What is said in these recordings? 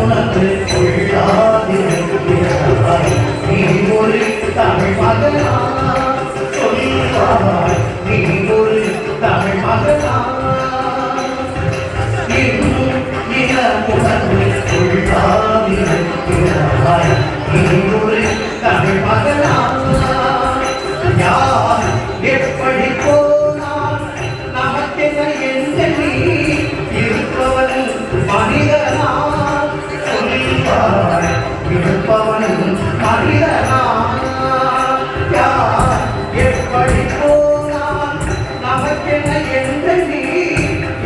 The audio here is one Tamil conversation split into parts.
உனக்கு கொள்ளாதிருக்கிறாய் நீ ஒரு தமிழ் மகனா சொல்வாய் நீ ஒரு தமிழ் மகனா இன்னும் இன உனக்கு கொள்ளாதிருக்கிறாய் நீ ஒரு தமிழ் மகனா யார் எப்படி போனால் நமக்கென எந்த நீ இருப்பவன் மனிதனா சொல்வாய் இருப்பவன் மனிதனா யார் எப்படி போனால் நமக்கென எந்த நீ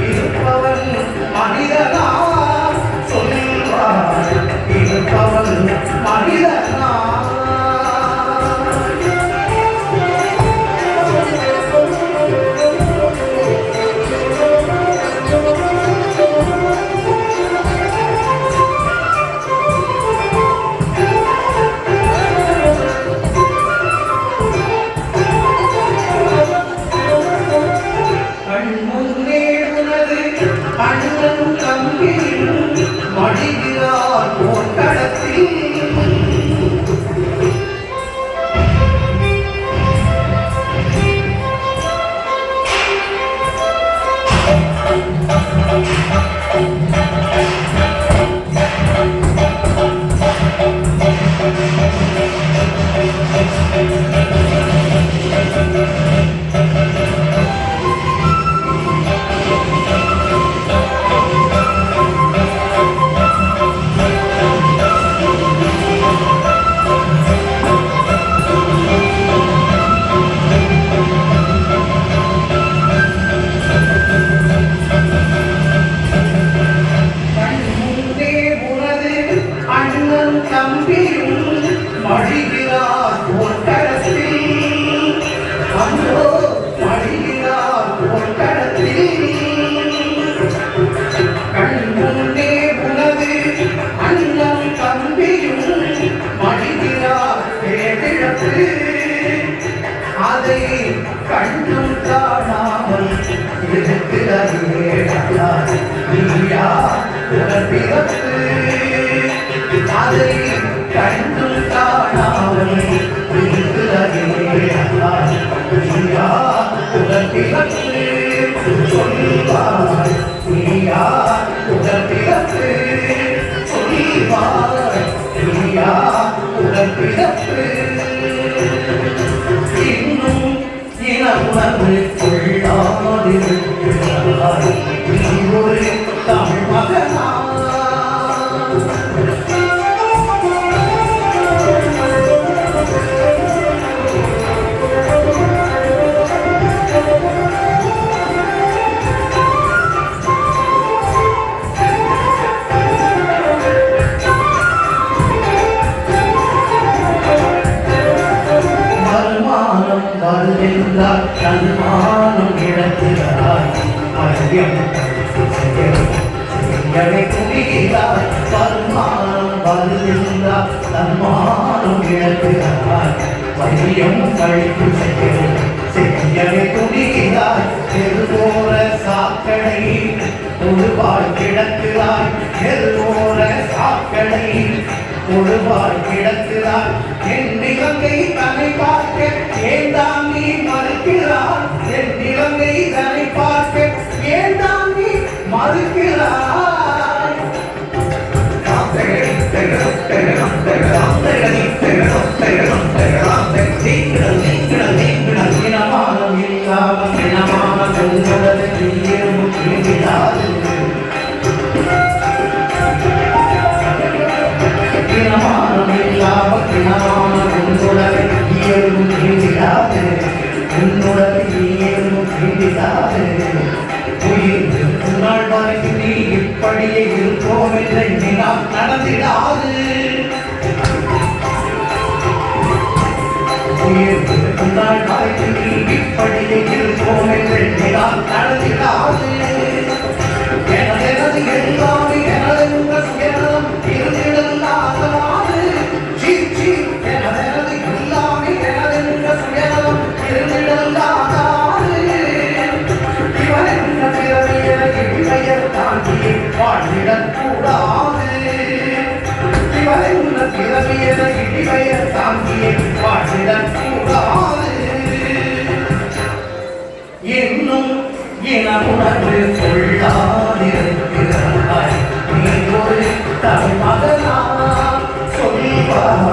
இருப்பவன் மனிதனா சொல்வாய் இருப்பவன் மனிதனா அண்ணன் தம்பியும் மடிகிறார் போர்க்களத்தில் தம்பியும் மடிகிறார் போர்க்களத்தில் அன்றோ மடிகிறார் போர்க்களத்தில் கண் முன்னே உனது அண்ணன் தம்பியும் மடிகிறார் பேரிழப்பு அதை கண்டும் காணாமல் இருக்கிறதே நீயா பிறப்பு அதை கண்டும் காணாமல் இருக்கிறதே நீயா பிறப்பு சொல்வாய் நீயா பிறப்பு சொல்வாய் நீயா பிறப்பு இன்னும் இன உணர்வு கொள்ளாதிருக்கிறாய் நீ ஒரு தமிழ் மகனா வருகின்றார் தன்மானம் இழக்கிறாய் அழகியம் குடிகிறார் தன்மானம் வருகின்றார் தன்மானம் இழக்கிறாய் வையம் கழித்து செய்யவே குடிகிறாய் எதிர்போற சாக்கடை ஒருபால் கிடக்கிறாய் எதிர்போற சாக்கடை ஒருபால் கிடக்கிறாய் என் நிலங்கை தன்னை பார்க்க ஏன்தான் நீ மறுக்கிறாய் என் நிலங்கை தன்னை பார்க்க ஏன்தான் நீ மறுக்கிறாய் இனமானம் இல்லாமல் இனமானம் செல்வது தீரும் புரிகிறாது இனமானம் இல்லாமல் இனமானம் உன்னுடலை ஈயரும் தீண்டிடாது உன்னுடலை ஈயரும் தீண்டிடாது உயிர் நாள் வரைக்கும் நீ இப்படியே இருப்போம் என்று எண்ணினால் நடந்திடாது உயிர் நாள் வரைக்கும் நீ இப்படியே இருப்போம் என்று எண்ணினால் நடந்திடாது எனது எல்லாமே எனது சுயநலம் இருந்திடலாது சீச்சி எனது எல்லாமே எனது சுயநலம் இருந்திடலாது இவன் என்ற பிறவியை தாண்டி வாழ்ந்திடக்கூடாது என உணர்வு கொள்ளாதிருக்கிறாய். நீ ஒரு தமிழ் மகனா சொல்வாய்.